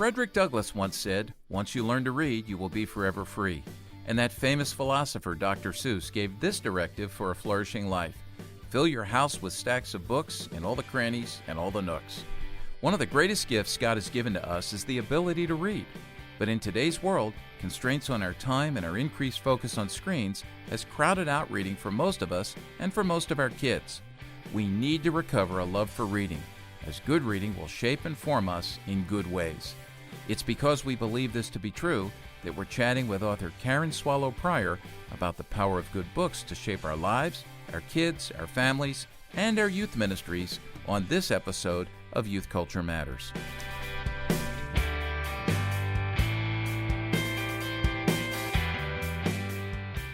Frederick Douglas once said, "Once you learn to read, you will be forever free." And that famous philosopher, Dr. Suess, gave this directive for a flourishing life: fill your house with stacks of books in all the crannies and all the nooks. One of the greatest gifts God has given to us is the ability to read. But in today's world, constraints on our time and our increased focus on screens has crowded out reading for most of us and for most of our kids. We need to recover a love for reading, as good reading will shape and form us in good ways. It's because we believe this to be true that we're chatting with author Karen Swallow Pryor about the power of good books to shape our lives, our kids, our families, and our youth ministries on this episode of Youth Culture Matters.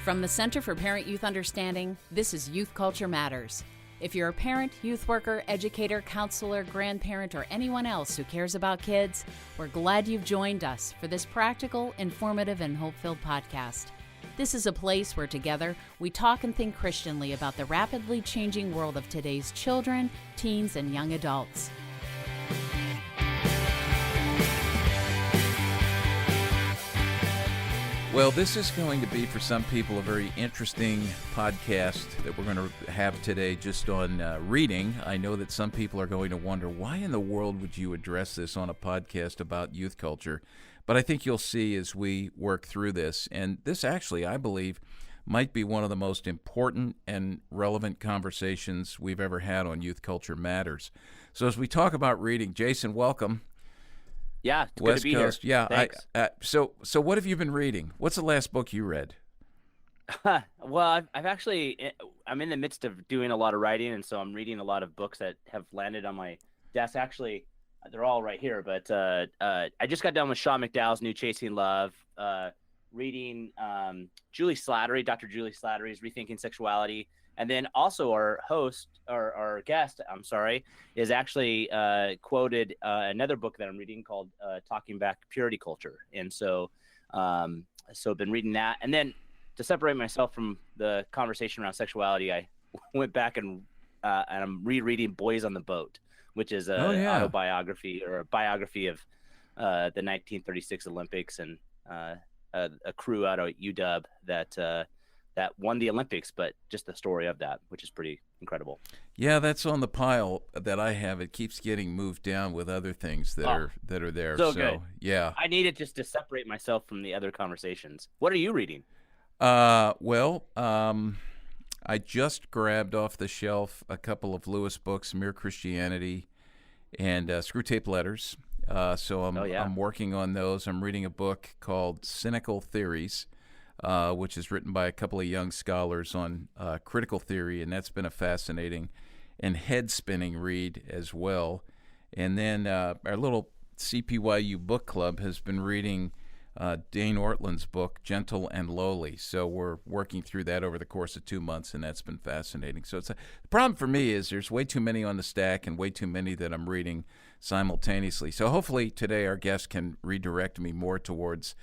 From the Center for Parent-Youth Understanding, this is Youth Culture Matters. If you're a parent, youth worker, educator, counselor, grandparent, or anyone else who cares about kids, we're glad you've joined us for this practical, informative, and hope-filled podcast. This is a place where together we talk and think Christianly about the rapidly changing world of today's children, teens, and young adults. Well, this is going to be, for some people, a very interesting podcast that we're going to have today just on reading. I know that some people are going to wonder, why in the world would you address this on a podcast about youth culture? But I think you'll see as we work through this. And this actually, I believe, might be one of the most important and relevant conversations we've ever had on Youth Culture Matters. So as we talk about reading, Jason, welcome. Yeah, it's West good to be Coast. here. Yeah. Thanks. So what have you been reading? What's the last book you read? Well, I'm in the midst of doing a lot of writing, and so I'm reading a lot of books that have landed on my desk. Actually, they're all right here, but I just got done with Sean McDowell's new Chasing Love, reading Julie Slattery, Dr. Julie Slattery's Rethinking Sexuality. And then also our guest, is actually quoted another book that I'm reading called Talking Back Purity Culture. And so I've been reading that. And then to separate myself from the conversation around sexuality, I went back and I'm rereading Boys on the Boat, which is an autobiography or a biography of the 1936 Olympics and a crew out of UW that won the Olympics, but just the story of that, which is pretty incredible. Yeah, that's on the pile that I have. It keeps getting moved down with other things that are there. So good. Yeah. I needed just to separate myself from the other conversations. What are you reading? I just grabbed off the shelf a couple of Lewis books, Mere Christianity and Screwtape Letters. So I'm working on those. I'm reading a book called Cynical Theories, which is written by a couple of young scholars on critical theory, and that's been a fascinating and head-spinning read as well. And then our little CPYU book club has been reading Dane Ortland's book, Gentle and Lowly. So we're working through that over the course of 2 months, and that's been fascinating. So the problem for me is there's way too many on the stack and way too many that I'm reading simultaneously. So hopefully today our guest can redirect me more towards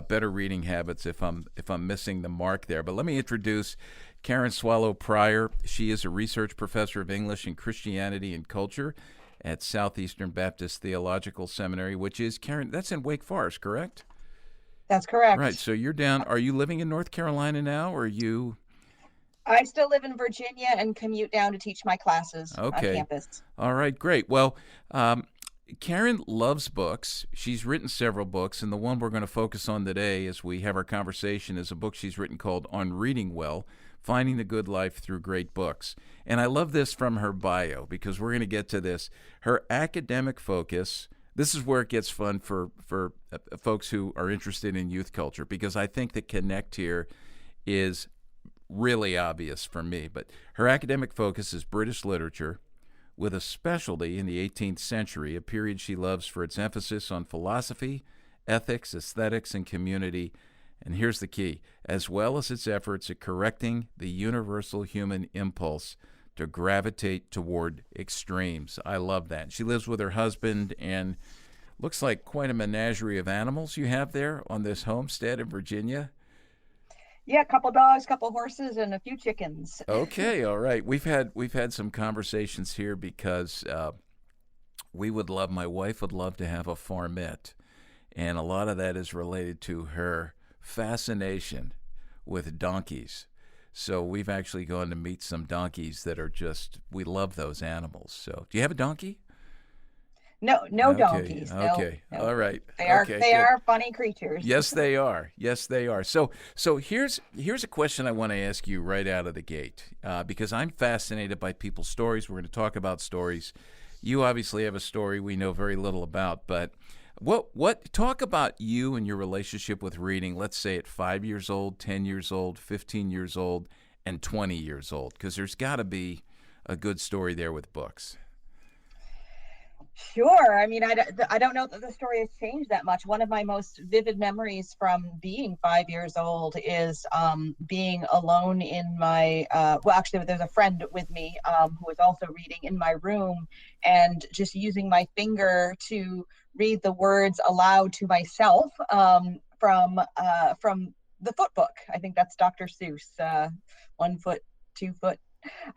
better reading habits if I'm missing the mark there. But let me introduce Karen Swallow Pryor. She is a research professor of English and Christianity and Culture at Southeastern Baptist Theological Seminary, which is, Karen, that's in Wake Forest, correct? That's correct. Right. So you're down. Are you living in North Carolina now, or are you? I still live in Virginia and commute down to teach my classes on campus. All right, great. Well, Karen loves books. She's written several books, and the one we're going to focus on today as we have our conversation is a book she's written called On Reading Well, Finding the Good Life Through Great Books. And I love this from her bio because we're going to get to this. Her academic focus, this is where it gets fun for folks who are interested in youth culture, because I think the connect here is really obvious for me. But her academic focus is British literature, with a specialty in the 18th century, a period she loves for its emphasis on philosophy, ethics, aesthetics, and community. And here's the key: as well as its efforts at correcting the universal human impulse to gravitate toward extremes. I love that. She lives with her husband, and looks like quite a menagerie of animals you have there on this homestead in Virginia. Yeah, a couple dogs, a couple horses, and a few chickens. Okay, all right. We've had some conversations here because my wife would love to have a farmette. and a lot of that is related to her fascination with donkeys. So we've actually gone to meet some donkeys that are just, we love those animals. So do you have a donkey? No, no Okay, donkeys. No, okay, no. all right, They are okay, they good. are funny creatures. Yes, they are. Yes, they are. So here's a question I want to ask you right out of the gate, because I'm fascinated by people's stories. We're going to talk about stories. You obviously have a story we know very little about, but what talk about you and your relationship with reading? Let's say at 5 years old, 10 years old, 15 years old, and 20 years old, because there's got to be a good story there with books. Sure. I mean, I don't know that the story has changed that much. One of my most vivid memories from being 5 years old is being alone in my, well, actually, there's a friend with me who was also reading in my room, and just using my finger to read the words aloud to myself from the Foot Book. I think that's Dr. Seuss, 1 foot, 2 foot,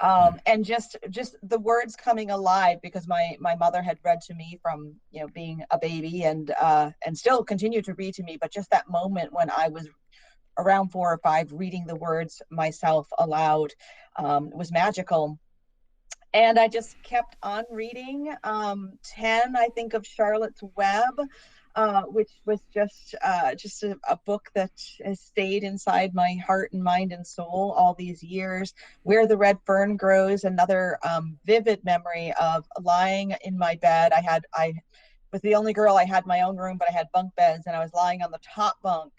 and just the words coming alive, because my mother had read to me from being a baby, and still continue to read to me, but just that moment when I was around 4 or 5 reading the words myself aloud was magical. And I just kept on reading. 10, I think, of Charlotte's Web, which was just a book that has stayed inside my heart and mind and soul all these years. Where the Red Fern Grows, another vivid memory of lying in my bed. I was the only girl. I had my own room, but I had bunk beds, and I was lying on the top bunk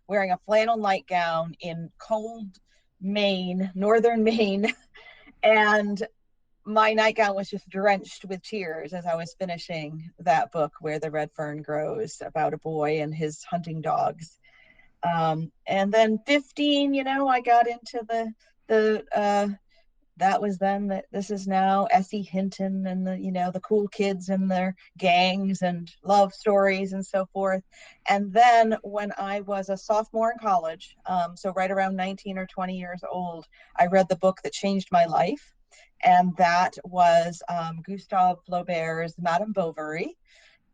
wearing a flannel nightgown in cold Maine, northern Maine, and my nightgown was just drenched with tears as I was finishing that book, Where the Red Fern Grows, about a boy and his hunting dogs. And then 15, I got into the that was then, that this is now, Essie Hinton and the cool kids and their gangs and love stories and so forth. And then when I was a sophomore in college, so right around 19 or 20 years old, I read the book that changed my life. And that was Gustave Flaubert's Madame Bovary,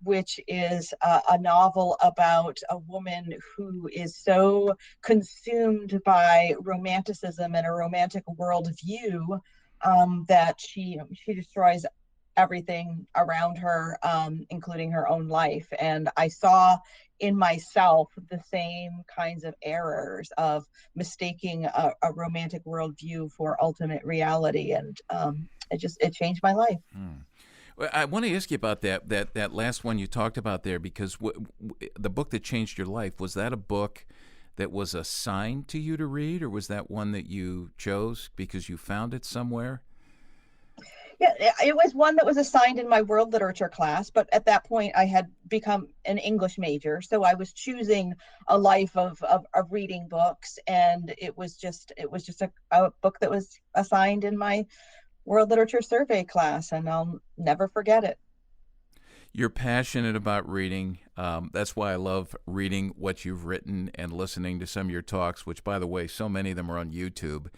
which is a novel about a woman who is so consumed by romanticism and a romantic worldview that she destroys everything around her, including her own life. And I saw in myself the same kinds of errors of mistaking a romantic worldview for ultimate reality. And it changed my life. Well, I want to ask you about that last one you talked about there, because the book that changed your life, was that a book that was assigned to you to read, or was that one that you chose because you found it somewhere? Yeah, it was one that was assigned in my world literature class, but at that point I had become an English major, so I was choosing a life of reading books, and it was just a book that was assigned in my world literature survey class, and I'll never forget it. You're passionate about reading. That's why I love reading what you've written and listening to some of your talks, which, by the way, so many of them are on YouTube.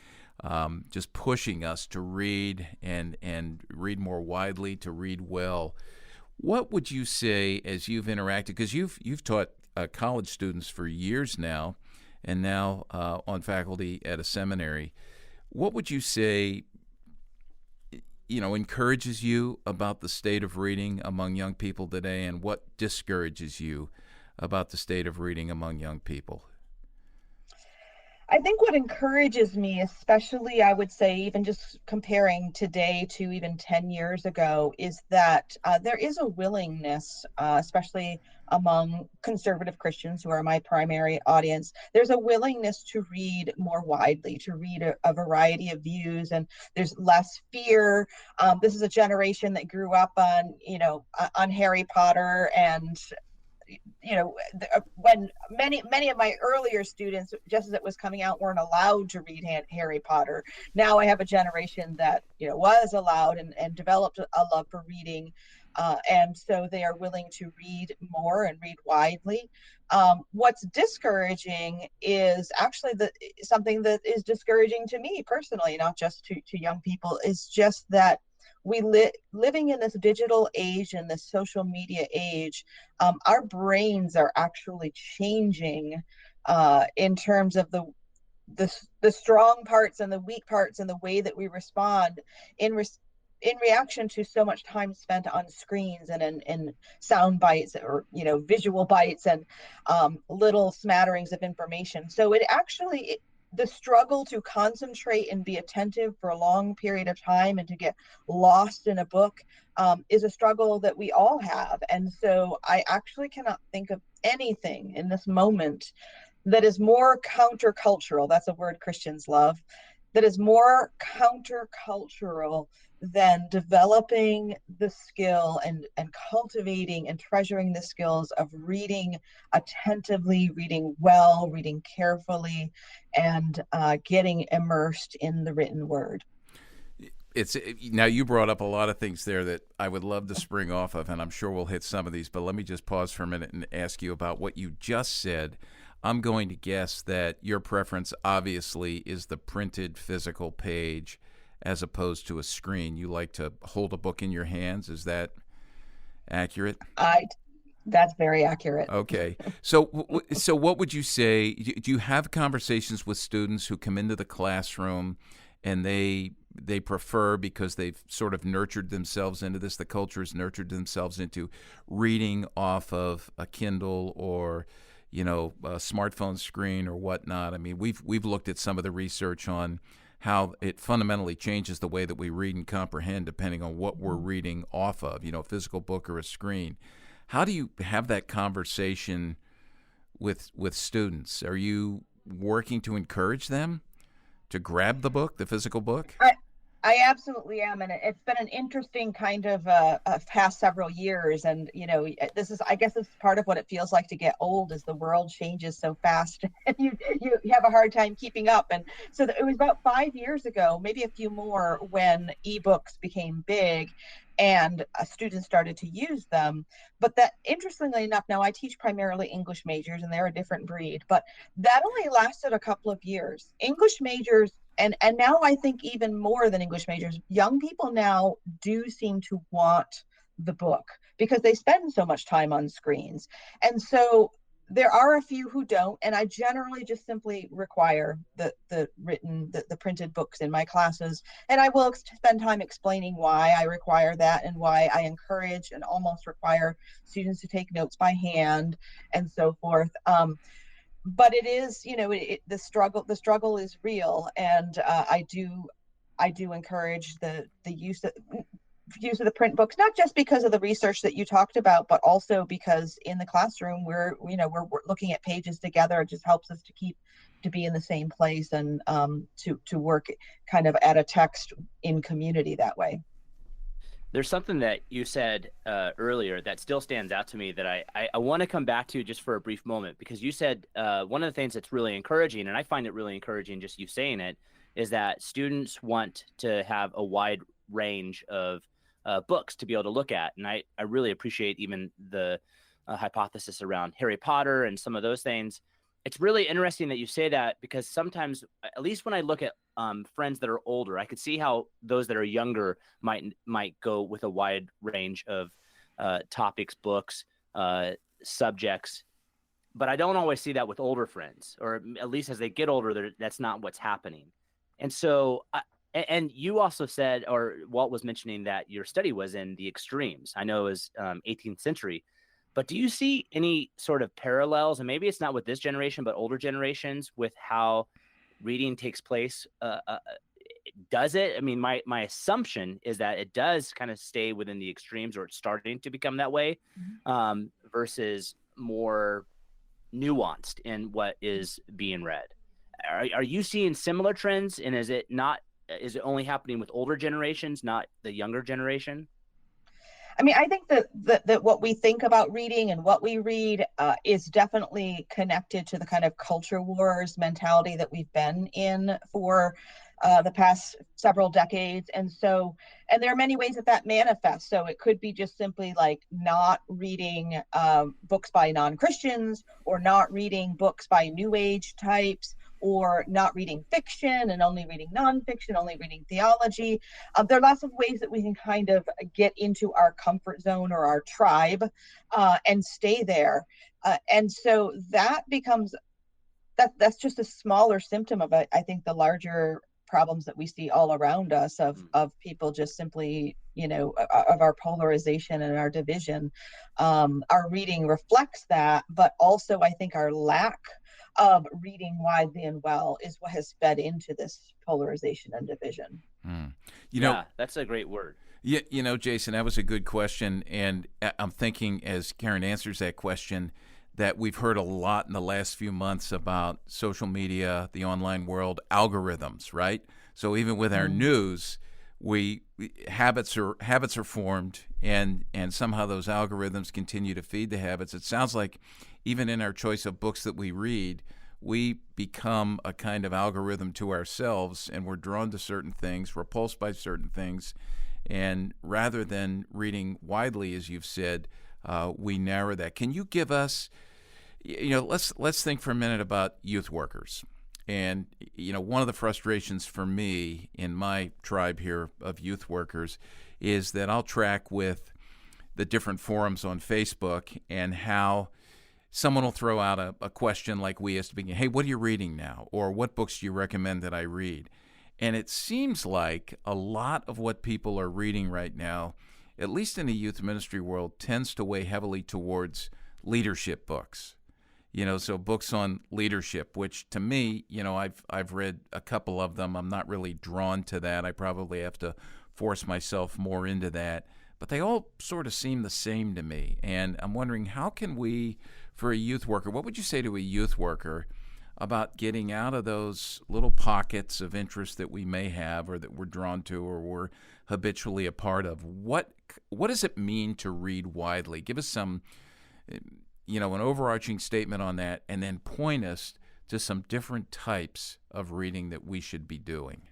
Just pushing us to read and read more widely, to read well. What would you say, as you've interacted, because you've taught college students for years now, and now on faculty at a seminary, what would you say encourages you about the state of reading among young people today, and what discourages you about the state of reading among young people? I think what encourages me, especially, I would say, even just comparing today to even 10 years ago, is that there is a willingness, especially among conservative Christians, who are my primary audience. There's a willingness to read more widely, to read a variety of views, and there's less fear. This is a generation that grew up on Harry Potter, and when many of my earlier students, just as it was coming out, weren't allowed to read Harry Potter. Now I have a generation that was allowed and developed a love for reading, and so they are willing to read more and read widely. What's discouraging is actually something that is discouraging to me personally, not just to young people, is just that living in this digital age and this social media age, our brains are actually changing in terms of the strong parts and the weak parts and the way that we respond in reaction to so much time spent on screens and in sound bites, or visual bites, and little smatterings of information. So the struggle to concentrate and be attentive for a long period of time and to get lost in a book is a struggle that we all have. And so I actually cannot think of anything in this moment that is more countercultural. That's a word Christians love. That is more countercultural than developing the skill and cultivating and treasuring the skills of reading attentively, reading well, reading carefully, and getting immersed in the written word. Now you brought up a lot of things there that I would love to spring off of, and I'm sure we'll hit some of these, but let me just pause for a minute and ask you about what you just said. I'm going to guess that your preference obviously is the printed physical page as opposed to a screen. You like to hold a book in your hands. Is that accurate? That's very accurate. Okay. So what would you say? Do you have conversations with students who come into the classroom and they prefer, because they've sort of nurtured themselves into this, the culture has nurtured themselves into reading off of a Kindle or a smartphone screen or whatnot? I mean, we've looked at some of the research on how it fundamentally changes the way that we read and comprehend depending on what we're reading off of, a physical book or a screen. How do you have that conversation with students? Are you working to encourage them to grab the book, the physical book? I absolutely am, and it's been an interesting kind of past several years. And this is, I guess, it's part of what it feels like to get old, is the world changes so fast, and you have a hard time keeping up. And so it was about 5 years ago, maybe a few more, when ebooks became big, and students started to use them. But that, interestingly enough, now I teach primarily English majors, and they're a different breed, but that only lasted a couple of years. English majors, and now I think even more than English majors, young people now do seem to want the book because they spend so much time on screens. And so there are a few who don't, and I generally just simply require the printed books in my classes, and I will spend time explaining why I require that and why I encourage and almost require students to take notes by hand and so forth. But it is, the struggle is real, and I do encourage the use of the print books, not just because of the research that you talked about, but also because in the classroom we're looking at pages together. It just helps us to be in the same place and to work kind of at a text in community that way. There's something that you said earlier that still stands out to me that I want to come back to just for a brief moment, because you said one of the things that's really encouraging, and I find it really encouraging just you saying it, is that students want to have a wide range of books to be able to look at. And I really appreciate even the hypothesis around Harry Potter and some of those things. It's really interesting that you say that, because sometimes, at least when I look at friends that are older, I could see how those that are younger might go with a wide range of topics, books, subjects. But I don't always see that with older friends, or at least as they get older, that's not what's happening. And so, and you also said, or Walt was mentioning, that your study was in the extremes. I know it was 18th century. But do you see any sort of parallels, and maybe it's not with this generation, but older generations, with how reading takes place? Does it? I mean, my assumption is that it does kind of stay within the extremes, or it's starting to become that way, versus more nuanced in what is being read. Are you seeing similar trends, and is it only happening with older generations, not the younger generation? I mean, I think that what we think about reading and what we read is definitely connected to the kind of culture wars mentality that we've been in for the past several decades. And there are many ways that manifests. So it could be just simply like not reading books by non-Christians, or not reading books by New Age types, or not reading fiction and only reading nonfiction, only reading theology. There are lots of ways that we can kind of get into our comfort zone or our tribe and stay there. And so that becomes, that's just a smaller symptom of, I think, the larger problems that we see all around us of people just simply, of our polarization and our division. Our reading reflects that, but also I think our lack of reading widely and well is what has fed into this polarization and division. That's a great word. Yeah, Jason, that was a good question. And I'm thinking, as Karen answers that question, that we've heard a lot in the last few months about social media, the online world, algorithms, right? So even with our news, habits are formed, and somehow those algorithms continue to feed the habits. It sounds like even in our choice of books that we read, we become a kind of algorithm to ourselves, and we're drawn to certain things, repulsed by certain things, and rather than reading widely, as you've said, we narrow that. Can you give us, let's think for a minute about youth workers. And, one of the frustrations for me in my tribe here of youth workers is that I'll track with the different forums on Facebook and how someone will throw out a question like we asked to begin, hey, what are you reading now? Or what books do you recommend that I read? And it seems like a lot of what people are reading right now, at least in the youth ministry world, tends to weigh heavily towards leadership books. So books on leadership, which to me, I've read a couple of them. I'm not really drawn to that. I probably have to force myself more into that. But they all sort of seem the same to me. And I'm wondering, how can we, for a youth worker, what would you say to a youth worker about getting out of those little pockets of interest that we may have or that we're drawn to or we're habitually a part of? What does it mean to read widely? Give us some, an overarching statement on that, and then point us to some different types of reading that we should be doing.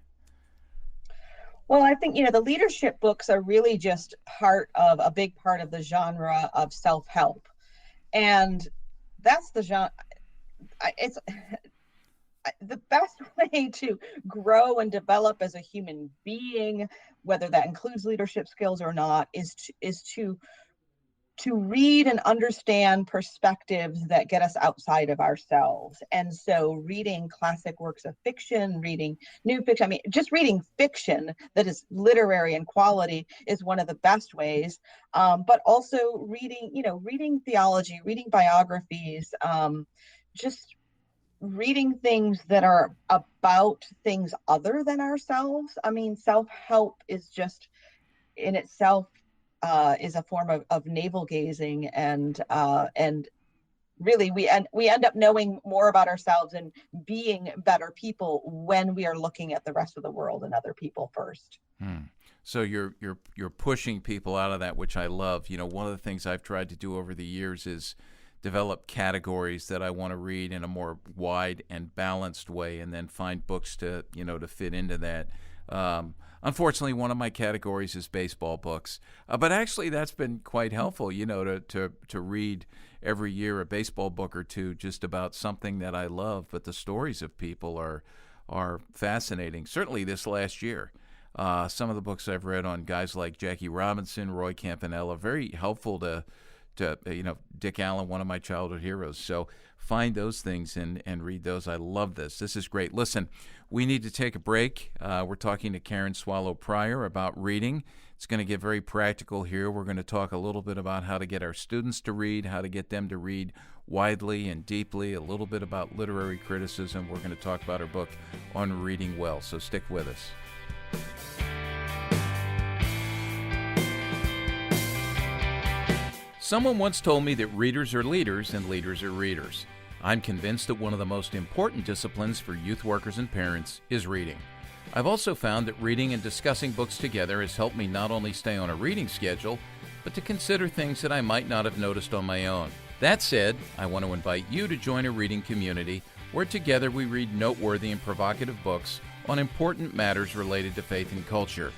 Well, I think, the leadership books are really just a big part of the genre of self-help. And that's the genre. It's the best way to grow and develop as a human being, whether that includes leadership skills or not, is to read and understand perspectives that get us outside of ourselves. And so reading classic works of fiction, reading new fiction, just reading fiction that is literary in quality is one of the best ways. But also reading theology, reading biographies, just reading things that are about things other than ourselves. Self-help is just in itself is a form of navel gazing, and really we end up knowing more about ourselves and being better people when we are looking at the rest of the world and other people first. So you're pushing people out of that, which I love. One of the things I've tried to do over the years is develop categories that I want to read in a more wide and balanced way, and then find books to fit into that. Unfortunately, one of my categories is baseball books, but actually that's been quite helpful, to read every year a baseball book or two just about something that I love. But the stories of people are fascinating. Certainly this last year, some of the books I've read on guys like Jackie Robinson, Roy Campanella, very helpful to Dick Allen, one of my childhood heroes. So find those things and read those. I love this. This is great. Listen, we need to take a break. We're talking to Karen Swallow Pryor about reading. It's going to get very practical here. We're going to talk a little bit about how to get our students to read, how to get them to read widely and deeply, a little bit about literary criticism. We're going to talk about her book on reading well. So stick with us. Someone once told me that readers are leaders and leaders are readers. I'm convinced that one of the most important disciplines for youth workers and parents is reading. I've also found that reading and discussing books together has helped me not only stay on a reading schedule, but to consider things that I might not have noticed on my own. That said, I want to invite you to join a reading community where together we read noteworthy and provocative books on important matters related to faith and culture.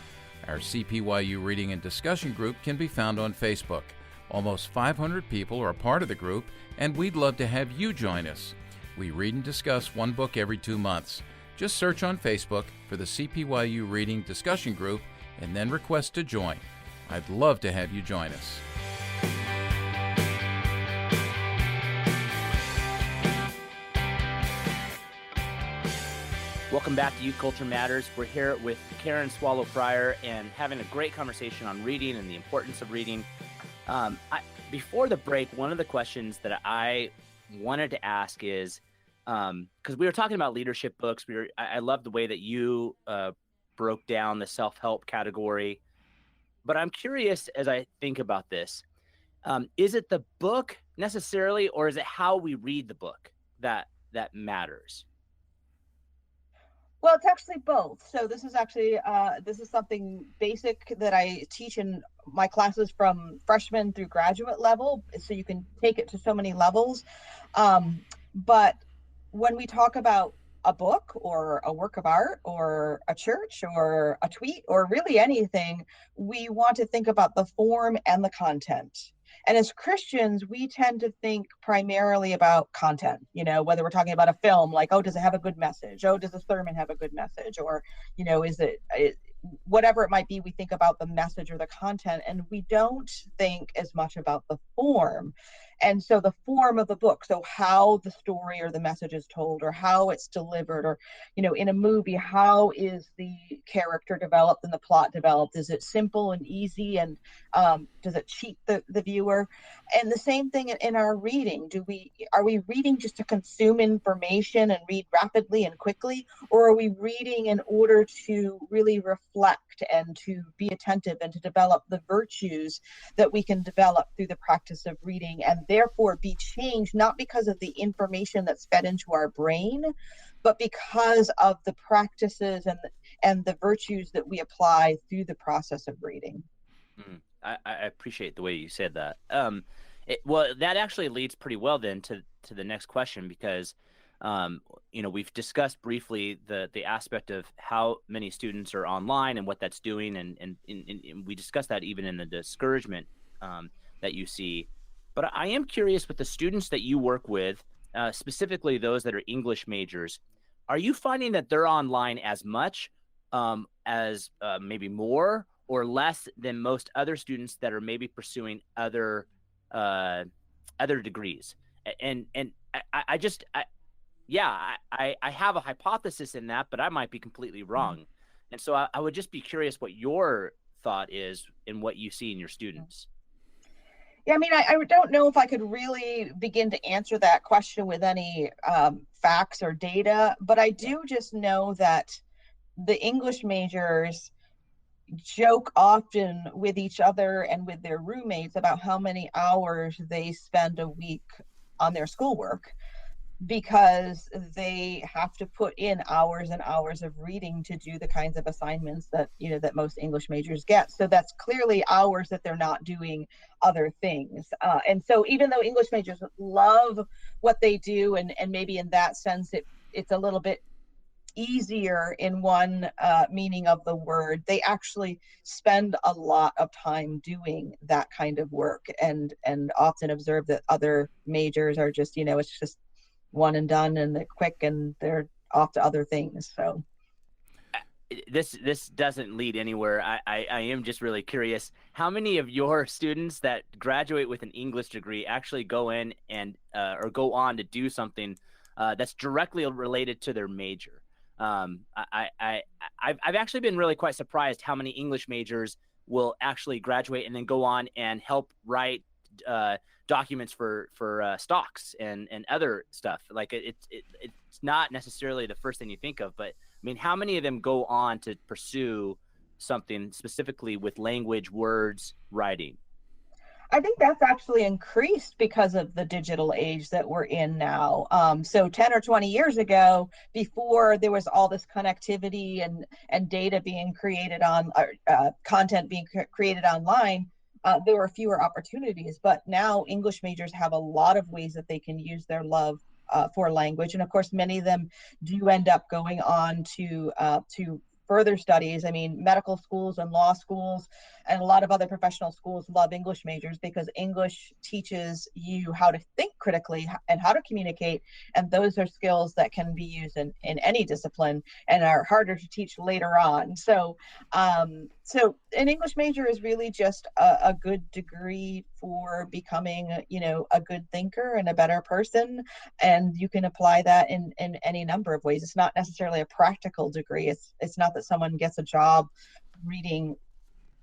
Our CPYU Reading and Discussion Group can be found on Facebook. Almost 500 people are a part of the group, and we'd love to have you join us. We read and discuss one book every 2 months. Just search on Facebook for the CPYU Reading Discussion Group and then request to join. I'd love to have you join us. Welcome back to Youth Culture Matters. We're here with Karen Swallow Fryer and having a great conversation on reading and the importance of reading. Before the break, one of the questions that I wanted to ask is, because we were talking about leadership books, I love the way that you broke down the self-help category. But I'm curious as I think about this, is it the book necessarily, or is it how we read the book that matters? Well, it's actually both. So this is actually this is something basic that I teach in my classes from freshman through graduate level. So you can take it to so many levels. But when we talk about a book or a work of art or a church or a tweet or really anything, we want to think about the form and the content. And as Christians, we tend to think primarily about content, whether we're talking about a film, like, oh, does it have a good message? Oh, does a sermon have a good message? Or, is it whatever it might be, we think about the message or the content, and we don't think as much about the form. And so the form of the book, so how the story or the message is told, or how it's delivered, or, in a movie, how is the character developed and the plot developed? Is it simple and easy, and does it cheat the viewer? And the same thing in our reading. Are we reading just to consume information and read rapidly and quickly, or are we reading in order to really reflect and to be attentive and to develop the virtues that we can develop through the practice of reading, and therefore be changed, not because of the information that's fed into our brain, but because of the practices and the virtues that we apply through the process of reading. I appreciate the way you said that. Well, that actually leads pretty well then to the next question, because we've discussed briefly the aspect of how many students are online and what that's doing, and we discussed that even in the discouragement that you see. But I am curious, with the students that you work with, specifically those that are English majors, are you finding that they're online as much as maybe more or less than most other students that are maybe pursuing other degrees? And I have a hypothesis in that, but I might be completely wrong. And so I would just be curious what your thought is in what you see in your students. Yeah, I mean, I don't know if I could really begin to answer that question with any facts or data, but I do just know that the English majors joke often with each other and with their roommates about how many hours they spend a week on their schoolwork, because they have to put in hours and hours of reading to do the kinds of assignments that that most English majors get. So that's clearly hours that they're not doing other things. And so even though English majors love what they do, and maybe in that sense it's a little bit easier in one meaning of the word, they actually spend a lot of time doing that kind of work, and often observe that other majors are just it's just one and done, and they're quick and they're off to other things. So this doesn't lead anywhere. I am just really curious, how many of your students that graduate with an English degree actually go in and or go on to do something that's directly related to their major? I've actually been really quite surprised how many English majors will actually graduate and then go on and help write documents for stocks and other stuff. Like it's not necessarily the first thing you think of, but I mean, how many of them go on to pursue something specifically with language, words, writing? I think that's actually increased because of the digital age that we're in now. So 10 or 20 years ago, before there was all this connectivity and data being created on content being created online, there were fewer opportunities. But now English majors have a lot of ways that they can use their love for language. And of course, many of them do end up going on to further studies. I mean, medical schools and law schools and a lot of other professional schools love English majors because English teaches you how to think critically and how to communicate. And those are skills that can be used in any discipline and are harder to teach later on. So so an English major is really just a good degree for becoming, a good thinker and a better person. And you can apply that in any number of ways. It's not necessarily a practical degree. It's not that someone gets a job reading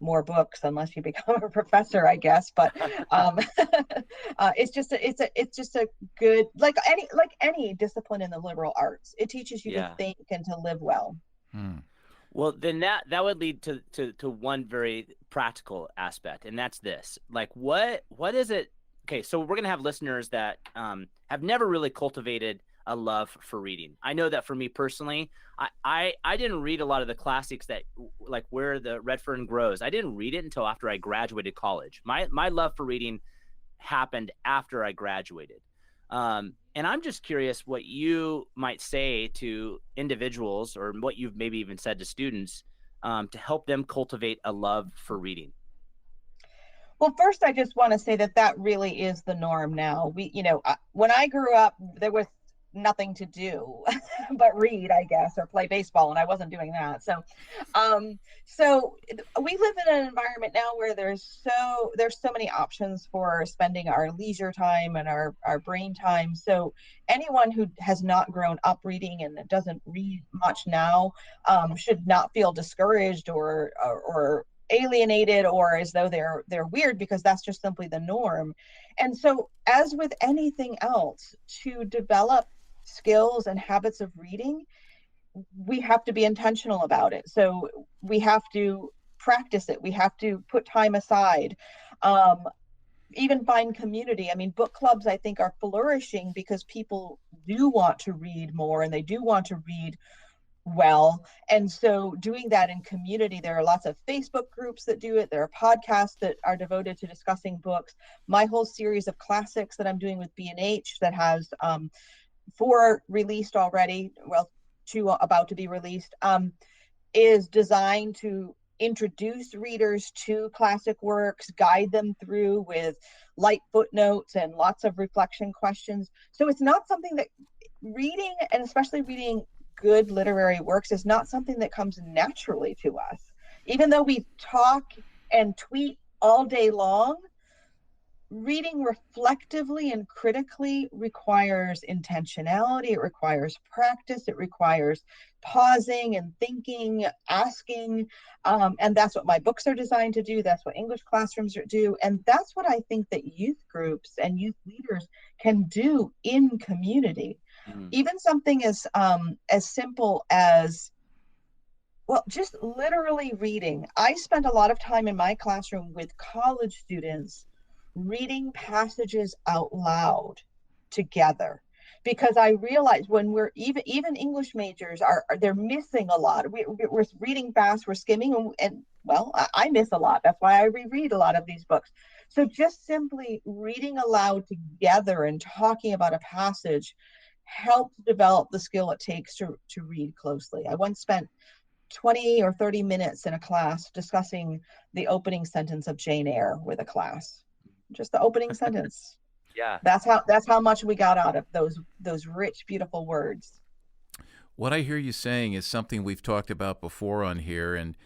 more books unless you become a professor, I guess. But it's just a good, like any discipline in the liberal arts. It teaches you to think and to live well. Well, then that would lead to one very practical aspect, and that's this. Like, what is it? Okay, so we're gonna have listeners that have never really cultivated a love for reading. I know that for me personally, I didn't read a lot of the classics that, like Where the Red Fern Grows. I didn't read it until after I graduated college. My love for reading happened after I graduated. And I'm just curious what you might say to individuals, or what you've maybe even said to students, to help them cultivate a love for reading. Well, first, I just want to say that really is the norm now. When I grew up, there was nothing to do but read, I guess, or play baseball, and I wasn't doing that. So we live in an environment now where there's so many options for spending our leisure time and our brain time. So anyone who has not grown up reading and doesn't read much now should not feel discouraged or alienated or as though they're weird, because that's just simply the norm. And so, as with anything else, to develop skills and habits of reading, we have to be intentional about it. So we have to practice it. We have to put time aside, even find community. I mean, book clubs, I think, are flourishing because people do want to read more and they do want to read well. And so doing that in community, there are lots of Facebook groups that do it. There are podcasts that are devoted to discussing books. My whole series of classics that I'm doing with B&H that has 4 released already, well, 2 about to be released, is designed to introduce readers to classic works, guide them through with light footnotes and lots of reflection questions. So it's not something that reading, and especially reading good literary works, is not something that comes naturally to us. Even though we talk and tweet all day long, reading reflectively and critically requires intentionality. It requires practice. It requires pausing and thinking, asking. And that's what my books are designed to do. That's what English classrooms do. And that's what I think that youth groups and youth leaders can do in community. Even something as simple as, well, just literally reading. I spent a lot of time in my classroom with college students reading passages out loud together, because I realized when we're even English majors they're missing a lot. We're reading fast, we're skimming, and well, I miss a lot. That's why I reread a lot of these books. So just simply reading aloud together and talking about a passage helps develop the skill it takes to read closely. I once spent 20 or 30 minutes in a class discussing the opening sentence of Jane Eyre with a class. Just the opening sentence. Yeah. That's how much we got out of those rich, beautiful words. What I hear you saying is something we've talked about before on here, and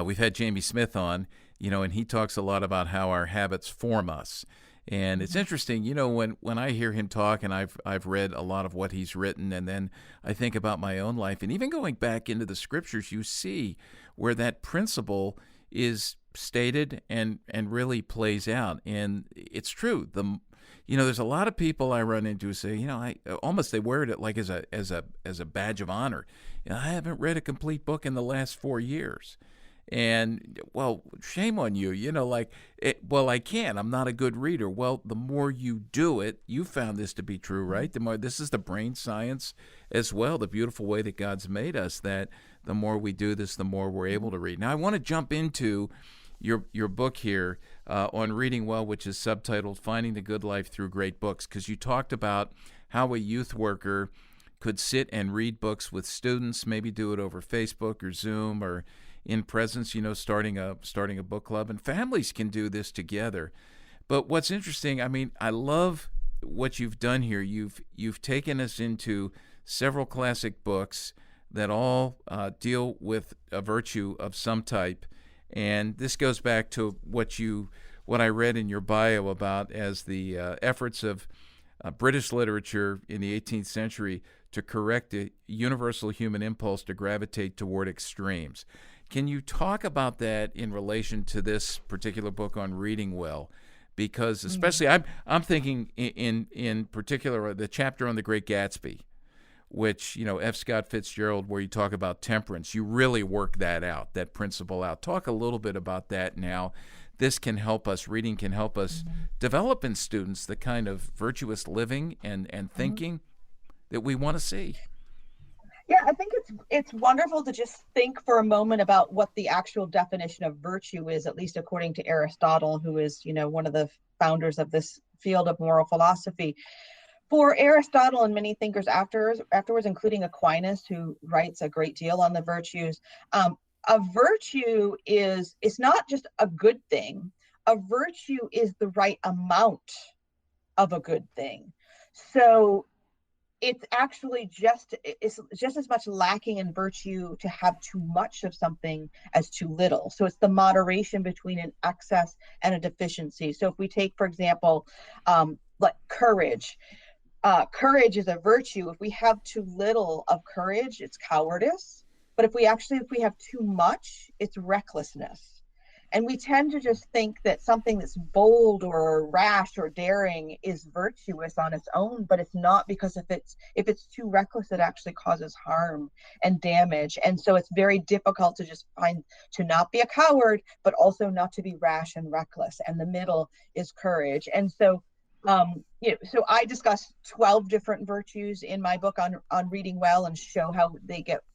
we've had Jamie Smith on, and he talks a lot about how our habits form us. And it's interesting, when I hear him talk, and I've read a lot of what he's written, and then I think about my own life, and even going back into the scriptures, you see where that principle is stated and really plays out. And it's true. There's a lot of people I run into who say, they wear it like as a badge of honor. I haven't read a complete book in the last 4 years. And, well, shame on you, I can't. I'm not a good reader. Well, the more you do it, you found this to be true, right? The more, this is the brain science as well, the beautiful way that God's made us, that the more we do this, the more we're able to read. Now, I want to jump into your book here on reading well, which is subtitled Finding the Good Life Through Great Books, because you talked about how a youth worker could sit and read books with students, maybe do it over Facebook or Zoom or in presence, starting a book club. And families can do this together. But what's interesting, I mean, I love what you've done here. You've taken us into several classic books that all deal with a virtue of some type. And this goes back to what I read in your bio about as the efforts of British literature in the 18th century to correct the universal human impulse to gravitate toward extremes. Can you talk about that in relation to this particular book on reading well? Because especially I'm thinking in particular the chapter on The Great Gatsby, which, F. Scott Fitzgerald, where you talk about temperance. You really work that principle out. Talk a little bit about that now. This can help us, reading can help us develop in students the kind of virtuous living and thinking that we want to see. Yeah, I think it's wonderful to just think for a moment about what the actual definition of virtue is, at least according to Aristotle, who is, one of the founders of this field of moral philosophy. For Aristotle and many thinkers afterwards, including Aquinas, who writes a great deal on the virtues, a virtue is not just a good thing. A virtue is the right amount of a good thing. So it's actually just as much lacking in virtue to have too much of something as too little. So it's the moderation between an excess and a deficiency. So if we take, for example, like courage. Courage is a virtue. If we have too little of courage, it's cowardice. But if we have too much, it's recklessness. And we tend to just think that something that's bold or rash or daring is virtuous on its own, but it's not, because if it's too reckless, it actually causes harm and damage. And so it's very difficult to not be a coward, but also not to be rash and reckless. And the middle is courage. And so so I discuss 12 different virtues in my book on reading well, and show how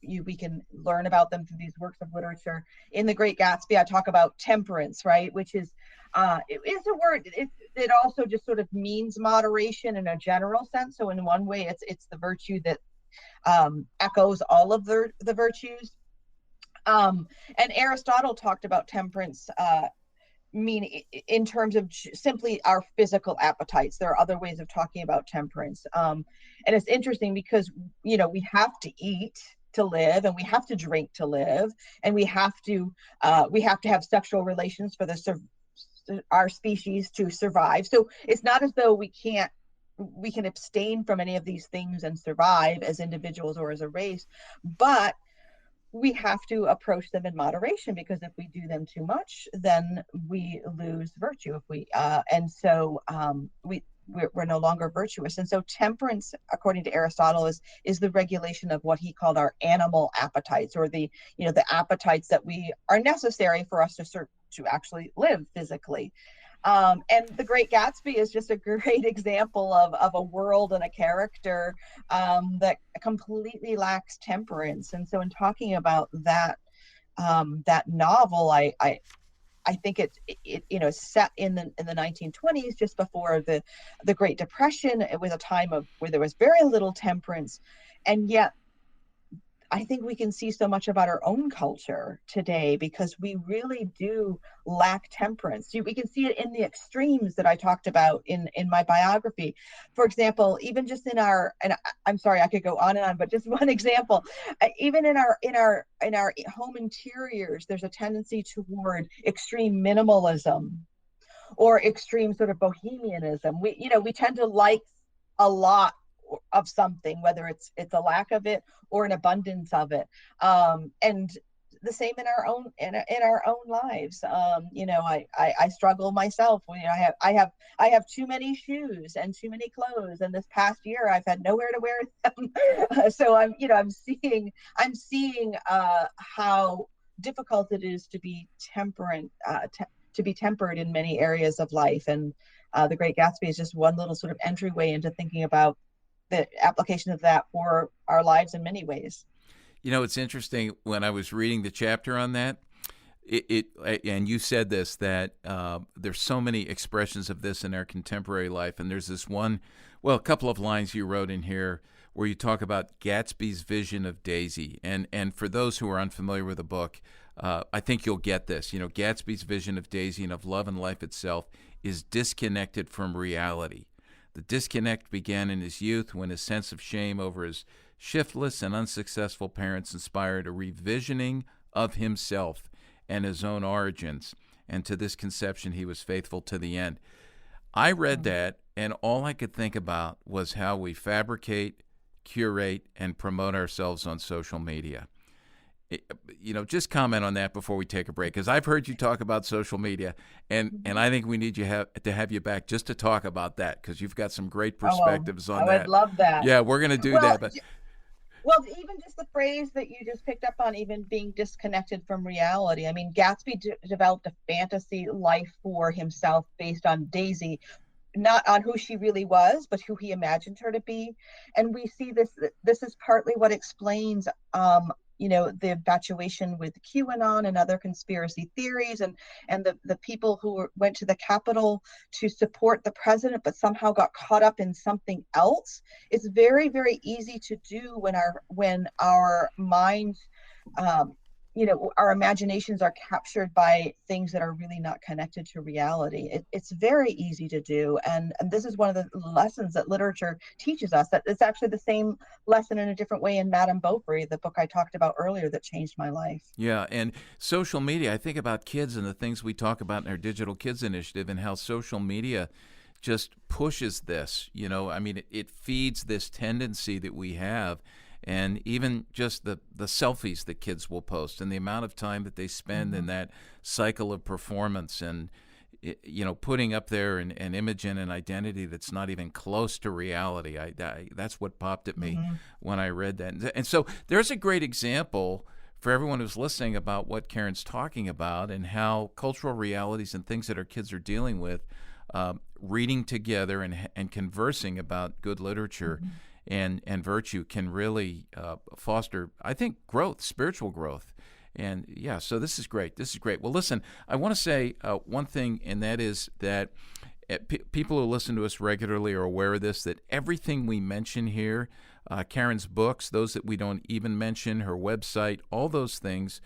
we can learn about them through these works of literature. In The Great Gatsby, I talk about temperance, right? Which is, it is a word. It also just sort of means moderation in a general sense. So in one way, it's the virtue that echoes all of the virtues. And Aristotle talked about temperance mean in terms of simply our physical appetites. There are other ways of talking about temperance. And it's interesting because, we have to eat to live, and we have to drink to live, and we have to have sexual relations for our species to survive. So it's not as though we can abstain from any of these things and survive as individuals or as a race, but we have to approach them in moderation, because if we do them too much, then we lose virtue. We're no longer virtuous. And so temperance, according to Aristotle, is the regulation of what he called our animal appetites, or the appetites that are necessary for us to actually live physically. And The Great Gatsby is just a great example of a world and a character that completely lacks temperance. And so in talking about that novel, I think it's set in the 1920s, just before the Great Depression. It was a time where there was very little temperance, and yet I think we can see so much about our own culture today, because we really do lack temperance. We can see it in the extremes that I talked about in my biography. For example, even just and I'm sorry, I could go on and on, but just one example, even in our home interiors, there's a tendency toward extreme minimalism or extreme sort of bohemianism. We tend to like a lot of something, whether it's a lack of it or an abundance of it, and the same in our own lives. I struggle myself. I have too many shoes and too many clothes, and this past year I've had nowhere to wear them. So I'm seeing how difficult it is to be temperate, to be tempered in many areas of life. And The Great Gatsby is just one little sort of entryway into thinking about the application of that for our lives in many ways. It's interesting, when I was reading the chapter on that, and you said this, that there's so many expressions of this in our contemporary life, and there's this one, well, a couple of lines you wrote in here where you talk about Gatsby's vision of Daisy, and for those who are unfamiliar with the book, I think you'll get this. You know, Gatsby's vision of Daisy and of love and life itself is disconnected from reality. The disconnect began in his youth when his sense of shame over his shiftless and unsuccessful parents inspired a revisioning of himself and his own origins, and to this conception he was faithful to the end. I read that, and all I could think about was how we fabricate, curate, and promote ourselves on social media. Just comment on that before we take a break, because I've heard you talk about social media, and I think we need to have you back just to talk about that, because you've got some great perspectives on that. I would love that. Yeah, we're going to do that. But well, even just the phrase that you just picked up on, even being disconnected from reality. I mean, Gatsby developed a fantasy life for himself based on Daisy, not on who she really was, but who he imagined her to be. And we see this is partly what explains the infatuation with QAnon and other conspiracy theories, and the people who went to the Capitol to support the president but somehow got caught up in something else. It's very, very easy to do when our minds our imaginations are captured by things that are really not connected to reality. It's very easy to do. And this is one of the lessons that literature teaches us, that it's actually the same lesson in a different way in Madame Bovary, the book I talked about earlier that changed my life. Yeah, and social media, I think about kids and the things we talk about in our Digital Kids Initiative, and how social media just pushes this. It feeds this tendency that we have. And even just the selfies that kids will post, and the amount of time that they spend in that cycle of performance, and putting up there an image and an identity that's not even close to reality. That's what popped at me when I read that. And so there's a great example for everyone who's listening about what Karen's talking about, and how cultural realities and things that our kids are dealing with, reading together and conversing about good literature and virtue can really foster, I think, growth, spiritual growth. And yeah, so this is great. This is great. Well, listen, I want to say one thing, and that is that people who listen to us regularly are aware of this, that everything we mention here, Karen's books, those that we don't even mention, her website, all those things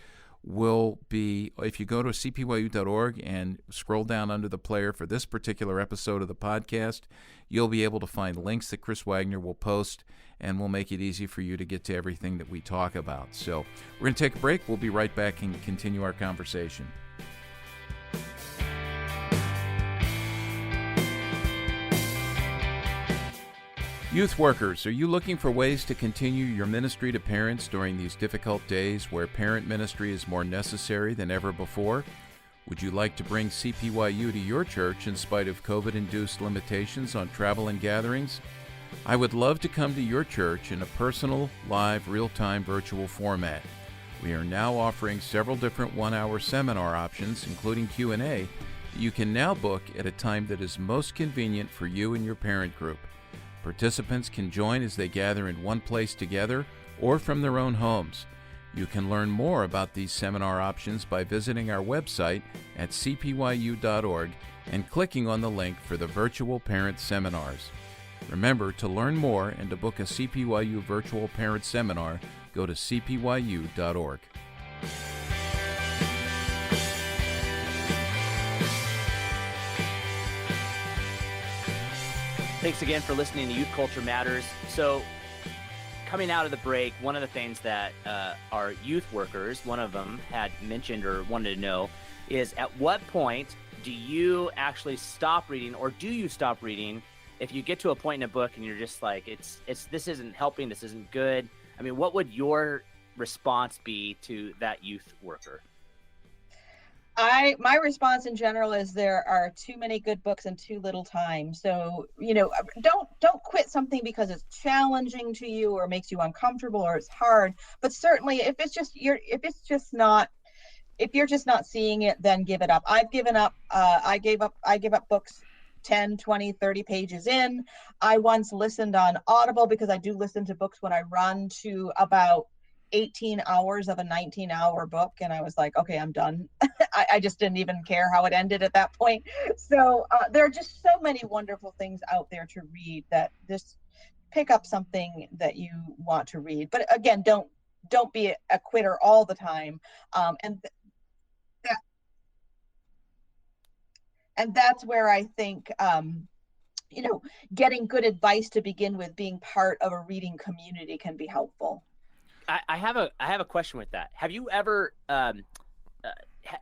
will be, if you go to cpyu.org and scroll down under the player for this particular episode of the podcast, you'll be able to find links that Chris Wagner will post, and we'll make it easy for you to get to everything that we talk about. So we're going to take a break. We'll be right back and continue our conversation. Youth workers, are you looking for ways to continue your ministry to parents during these difficult days where parent ministry is more necessary than ever before? Would you like to bring CPYU to your church in spite of COVID-induced limitations on travel and gatherings? I would love to come to your church in a personal, live, real-time virtual format. We are now offering several different one-hour seminar options, including Q&A, that you can now book at a time that is most convenient for you and your parent group. Participants can join as they gather in one place together or from their own homes. You can learn more about these seminar options by visiting our website at cpyu.org and clicking on the link for the virtual parent seminars. Remember, to learn more and to book a CPYU virtual parent seminar, go to cpyu.org. Thanks again for listening to Youth Culture Matters. So, coming out of the break, one of the things that our youth workers, one of them had mentioned or wanted to know is, at what point do you actually stop reading, or do you stop reading if you get to a point in a book and you're just like, this isn't helping, this isn't good? I mean, what would your response be to that youth worker? My response in general is there are too many good books and too little time. So, don't quit something because it's challenging to you or makes you uncomfortable or it's hard. But certainly if you're just not seeing it, then give it up. I've given up. I gave up books 10, 20, 30 pages in. I once listened on Audible, because I do listen to books when I run, to about 18 hours of a 19-hour book, and I was like, okay, I'm done. I just didn't even care how it ended at that point. So there are just so many wonderful things out there to read, that just pick up something that you want to read. But again, don't be a quitter all the time. And that's where I think, getting good advice to begin with, being part of a reading community, can be helpful. I have a question with that. Have you ever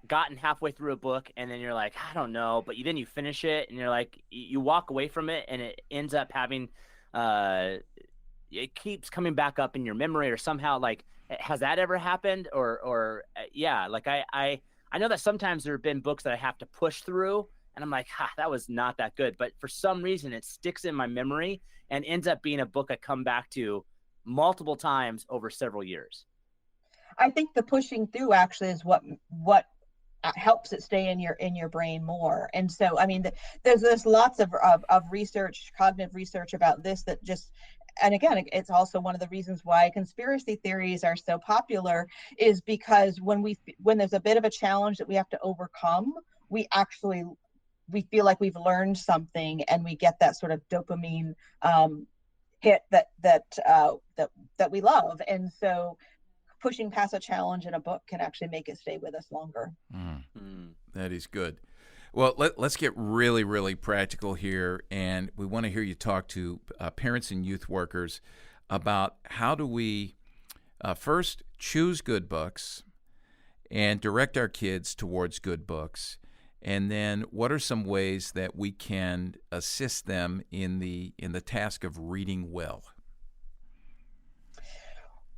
gotten halfway through a book and then you're like, I don't know, but then you finish it and you're like, you walk away from it and it ends up having, it keeps coming back up in your memory, or somehow, like, has that ever happened? Or yeah, like I know that sometimes there have been books that I have to push through and I'm like, that was not that good. But for some reason it sticks in my memory and ends up being a book I come back to multiple times over several years. I think the pushing through actually is what helps it stay in your brain more. And so, I mean, there's lots of research, cognitive research about this, that just, and again, it's also one of the reasons why conspiracy theories are so popular, is because when there's a bit of a challenge that we have to overcome, we feel like we've learned something, and we get that sort of dopamine hit that we love. And so pushing past a challenge in a book can actually make it stay with us longer. That is good. Well, let's get really, really practical here, and we want to hear you talk to parents and youth workers about how do we first choose good books and direct our kids towards good books, and then what are some ways that we can assist them in the task of reading well?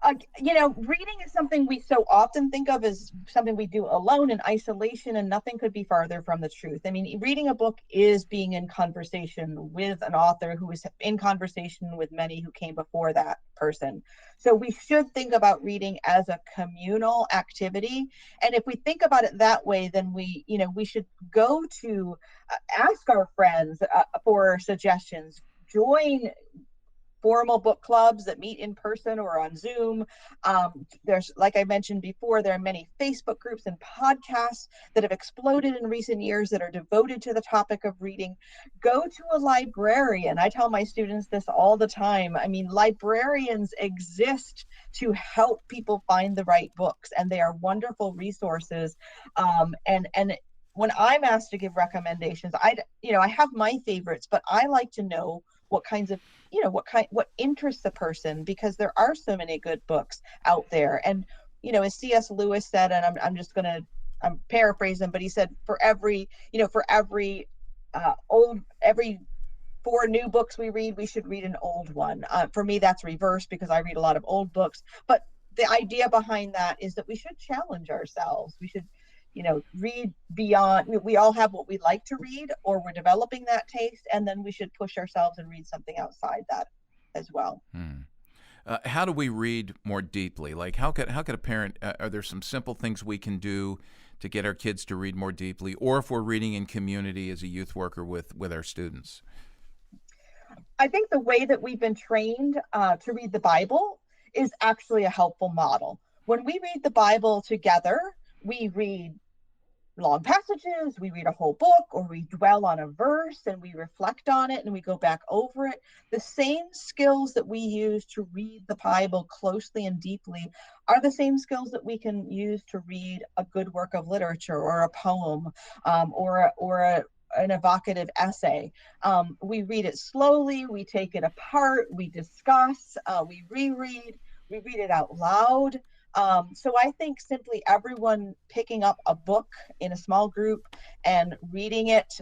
Reading is something we so often think of as something we do alone in isolation, and nothing could be farther from the truth. I mean, reading a book is being in conversation with an author who is in conversation with many who came before that person. So we should think about reading as a communal activity. And if we think about it that way, then we should go to ask our friends for suggestions, join formal book clubs that meet in person or on Zoom. There's, like I mentioned before, there are many Facebook groups and podcasts that have exploded in recent years that are devoted to the topic of reading. Go to a librarian. I tell my students this all the time. I mean, librarians exist to help people find the right books, and they are wonderful resources. And when I'm asked to give recommendations, I have my favorites, but I like to know what kinds of what interests a person, because there are so many good books out there. And as C.S. Lewis said, and I'm paraphrasing, but he said for every 4 new books we read, we should read an old one. For me, that's reverse, because I read a lot of old books. But the idea behind that is that we should challenge ourselves. We should read beyond. We all have what we like to read, or we're developing that taste, and then we should push ourselves and read something outside that as well. How do we read more deeply? Like, how could a parent? Are there some simple things we can do to get our kids to read more deeply, or if we're reading in community as a youth worker with our students? I think the way that we've been trained to read the Bible is actually a helpful model. When we read the Bible together, we read long passages, we read a whole book, or we dwell on a verse and we reflect on it and we go back over it. The same skills that we use to read the Bible closely and deeply are the same skills that we can use to read a good work of literature, or a poem, or an evocative essay. We read it slowly, we take it apart, we discuss, we reread, we read it out loud. So I think simply everyone picking up a book in a small group and reading it,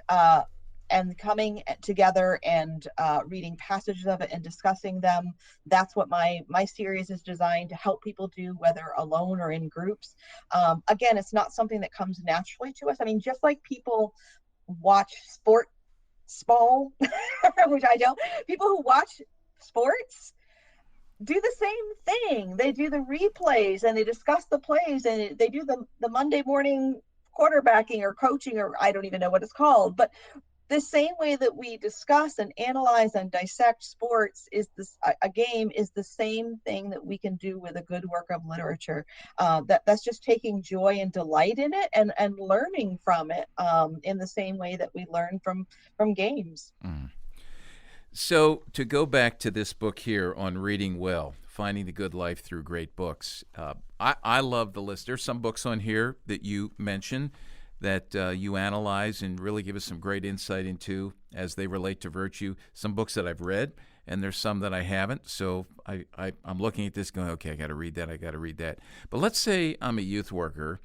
and coming together and reading passages of it and discussing them. That's what my series is designed to help people do, whether alone or in groups. Again, it's not something that comes naturally to us. I mean, just like people watch ball, which I don't, people who watch sports do the same thing. They do the replays and they discuss the plays, and they do the Monday morning quarterbacking or coaching, or I don't even know what it's called, but the same way that we discuss and analyze and dissect sports is this a game is the same thing that we can do with a good work of literature. That's just taking joy and delight in it and learning from it in the same way that we learn from games. Mm. So to go back to this book here on reading well, finding the good life through great books, I love the list. There's some books on here that you mention that you analyze and really give us some great insight into as they relate to virtue. Some books that I've read, and there's some that I haven't. So I'm looking at this going, okay, I got to read that. But let's say I'm a youth worker,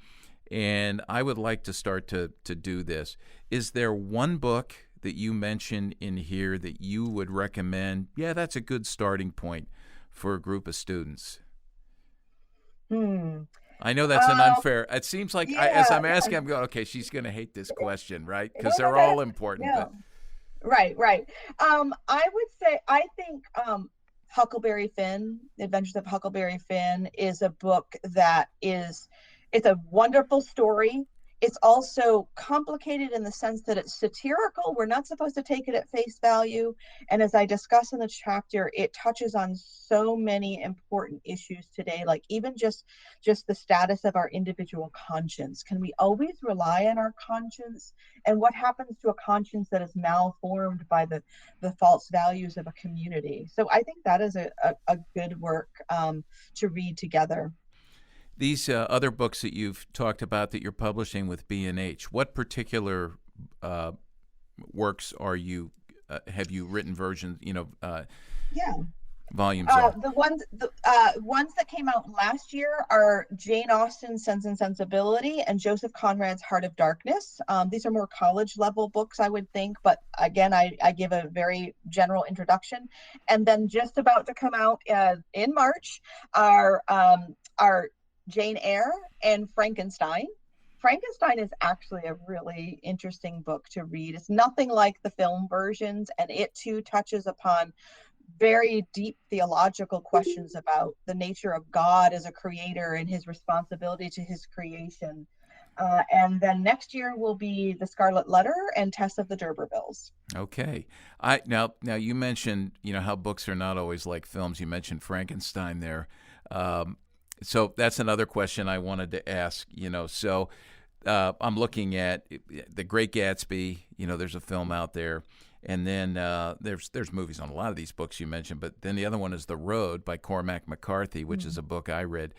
and I would like to start to do this. Is there one book that you mentioned in here that you would recommend? Yeah, that's a good starting point for a group of students. I know that's an unfair. It seems like as I'm asking, I'm going, okay, she's going to hate this question, right? Because they're all important. Yeah. But... Right. I would say I think Huckleberry Finn, The Adventures of Huckleberry Finn, is a book that it's a wonderful story. It's also complicated in the sense that it's satirical. We're not supposed to take it at face value. And as I discuss in the chapter, it touches on so many important issues today, like even just the status of our individual conscience. Can we always rely on our conscience? And what happens to a conscience that is malformed by the false values of a community? So I think that is a good work to read together. These other books that you've talked about that you're publishing with B&H, what particular works are you have you written versions? Volumes. The ones that came out last year are Jane Austen's Sense and Sensibility and Joseph Conrad's Heart of Darkness. These are more college level books, I would think, but again, I give a very general introduction. And then just about to come out in March are Jane Eyre and Frankenstein. Frankenstein is actually a really interesting book to read. It's nothing like the film versions, and it too touches upon very deep theological questions about the nature of God as a creator and his responsibility to his creation. And then next year will be The Scarlet Letter and Tess of the D'Urbervilles. Okay. Now you mentioned how books are not always like films. You mentioned Frankenstein there. So that's another question I wanted to ask. So I'm looking at The Great Gatsby. There's a film out there, and then there's movies on a lot of these books you mentioned. But then the other one is The Road by Cormac McCarthy, which is a book I read.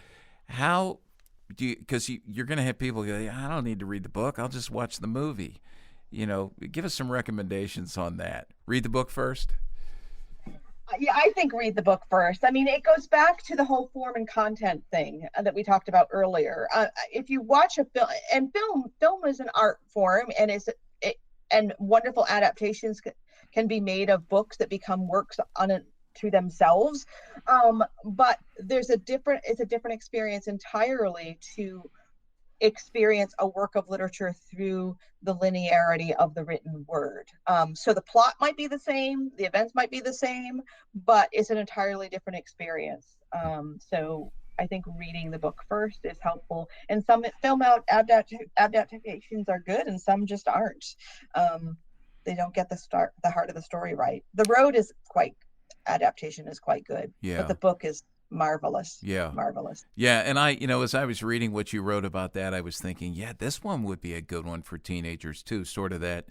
How do you? Because you're going to have people go, I don't need to read the book. I'll just watch the movie. Give us some recommendations on that. Read the book first. Yeah, I think read the book first. I mean, it goes back to the whole form and content thing that we talked about earlier. If you watch a film, and film is an art form, and wonderful adaptations can be made of books that become works to themselves. But it's a different experience entirely to experience a work of literature through the linearity of the written word. So the plot might be the same, the events might be the same, but it's an entirely different experience. So I think reading the book first is helpful. And some film adaptations are good, and some just aren't. They don't get the heart of the story right. The Road adaptation is quite good, but the book is marvelous. Marvelous. Yeah, and as I was reading what you wrote about that, I was thinking, this one would be a good one for teenagers too, sort of that,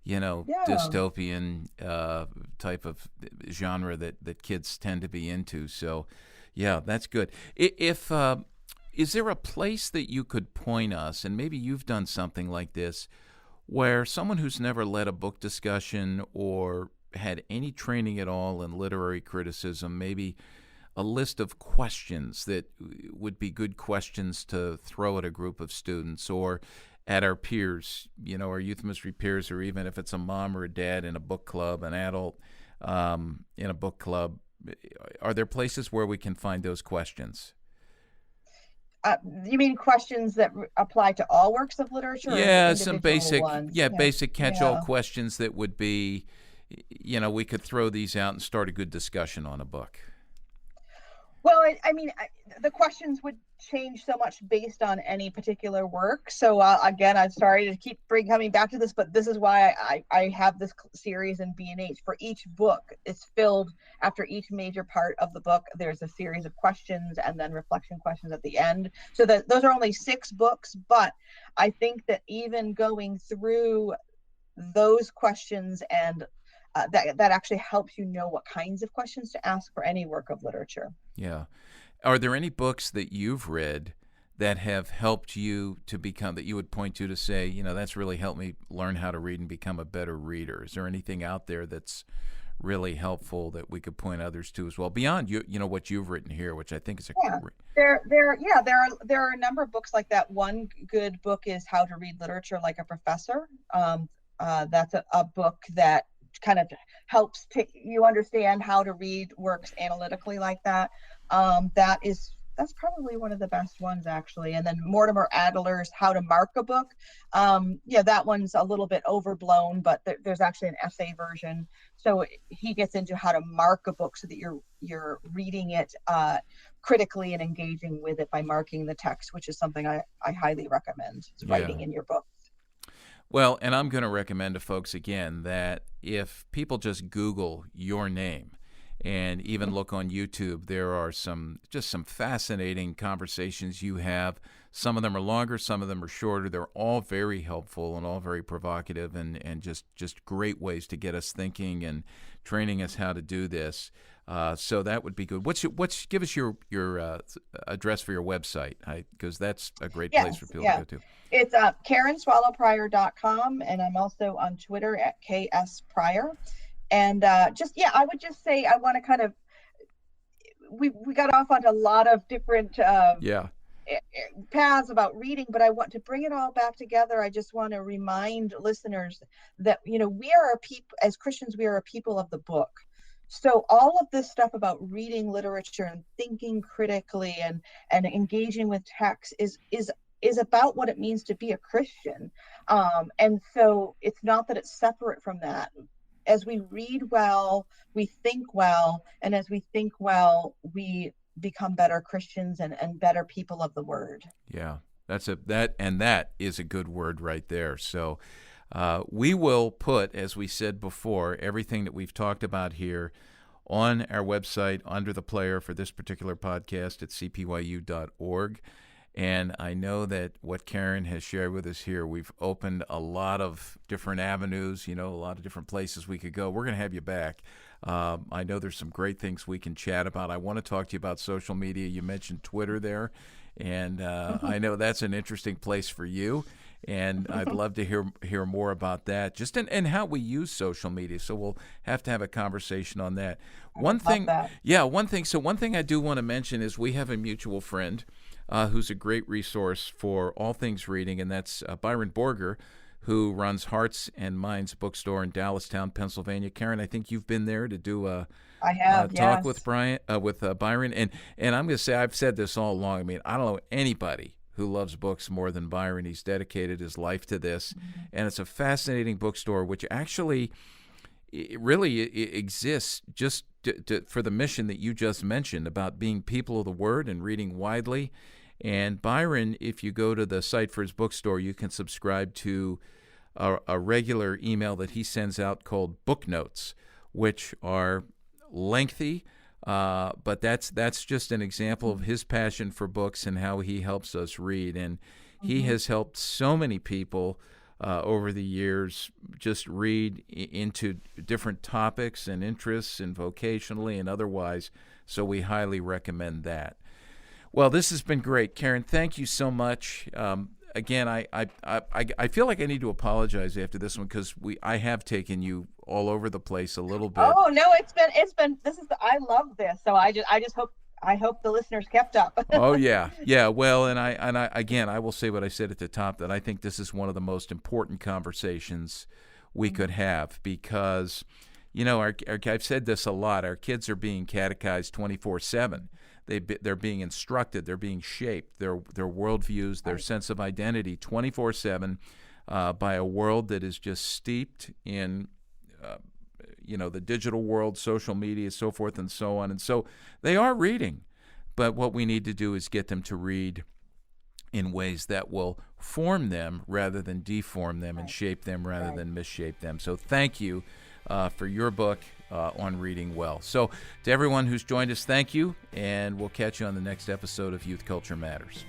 dystopian type of genre that kids tend to be into. So, that's good. If is there a place that you could point us, and maybe you've done something like this, where someone who's never led a book discussion or had any training at all in literary criticism, maybe a list of questions that would be good questions to throw at a group of students or at our peers, our youth ministry peers, or even if it's a mom or a dad in a book club, an adult in a book club. Are there places where we can find those questions? You mean questions that apply to all works of literature? Yeah, some basic ones? Basic catch-all questions that would be, we could throw these out and start a good discussion on a book. Well, I mean, the questions would change so much based on any particular work. So again, I'm sorry to keep coming back to this, but this is why I have this series in B&H. For each book, it's filled after each major part of the book. There's a series of questions and then reflection questions at the end. So that those are only 6 books, but I think that even going through those questions and that actually helps you know what kinds of questions to ask for any work of literature. Yeah. Are there any books that you've read that have helped you to become, that you would point to say, you know, that's really helped me learn how to read and become a better reader? Is there anything out there that's really helpful that we could point others to as well, beyond you know what you've written here, which I think is a there are a number of books like that. One good book is How to Read Literature Like a Professor. That's a book that kind of helps you understand how to read works analytically like that. That's probably one of the best ones, actually. And then Mortimer Adler's How to Mark a Book. That one's a little bit overblown, but there's actually an essay version. So he gets into how to mark a book so that you're reading it critically and engaging with it by marking the text, which is something I highly recommend writing in your book. Well, and I'm going to recommend to folks again that if people just Google your name and even look on YouTube, there are some fascinating conversations you have. Some of them are longer, some of them are shorter. They're all very helpful and all very provocative and just great ways to get us thinking and training us how to do this. So that would be good. Give us your address for your website, because that's a great place for people to go to. It's KarenSwallowPryor.com, and I'm also on Twitter at KSPryor. And I would just say I want to kind of we got off on a lot of different paths about reading, but I want to bring it all back together. I just want to remind listeners that, you know, we are as Christians, we are a people of the book. So all of this stuff about reading literature and thinking critically and engaging with text is about what it means to be a Christian. And so it's not that it's separate from that. As we read well, we think well, and as we think well, we become better Christians and better people of the word. Yeah, that is a good word right there. So we will put, as we said before, everything that we've talked about here on our website under the player for this particular podcast at cpyu.org. And I know that what Karen has shared with us here, we've opened a lot of different avenues, a lot of different places we could go. We're going to have you back. I know there's some great things we can chat about. I want to talk to you about social media. You mentioned Twitter there, and I know that's an interesting place for you. And I'd love to hear more about that, just and how we use social media. So we'll have to have a conversation on that. One thing I do want to mention is we have a mutual friend who's a great resource for all things reading, and that's Byron Borger, who runs Hearts and Minds Bookstore in Dallastown, Pennsylvania. Karen, I think you've been there to do a talk with Byron, and I'm going to say, I've said this all along. I mean, I don't know anybody who loves books more than Byron. He's dedicated his life to this, and it's a fascinating bookstore, which actually it really exists just for the mission that you just mentioned about being people of the Word and reading widely. And Byron, if you go to the site for his bookstore, you can subscribe to a regular email that he sends out called Book Notes, which are lengthy, but that's just an example of his passion for books and how he helps us read. And he has helped so many people over the years just read into different topics and interests and vocationally and otherwise. So we highly recommend that. Well, this has been great, Karen. Thank you so much. Again, I feel like I need to apologize after this one because I have taken you all over the place a little bit. Oh no, it's been I love this. So I just hope the listeners kept up. Oh yeah. Well, and I will say what I said at the top, that I think this is one of the most important conversations we could have because, I've said this a lot. Our kids are being catechized 24/7. They're being instructed. They're being shaped. Their worldviews, their sense of identity, 24/7, by a world that is just steeped in, the digital world, social media, so forth and so on. And so they are reading. but what we need to do is get them to read in ways that will form them rather than deform them, and shape them rather than misshape them. So thank you for your book on reading well. So to everyone who's joined us, thank you, and we'll catch you on the next episode of Youth Culture Matters.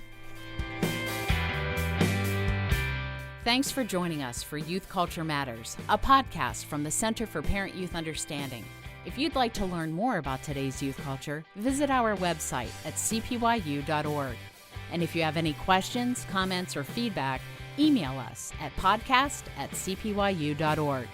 Thanks for joining us for Youth Culture Matters, a podcast from the Center for Parent-Youth Understanding. If you'd like to learn more about today's youth culture, visit our website at cpyu.org. And if you have any questions, comments, or feedback, email us at podcast@cpyu.org.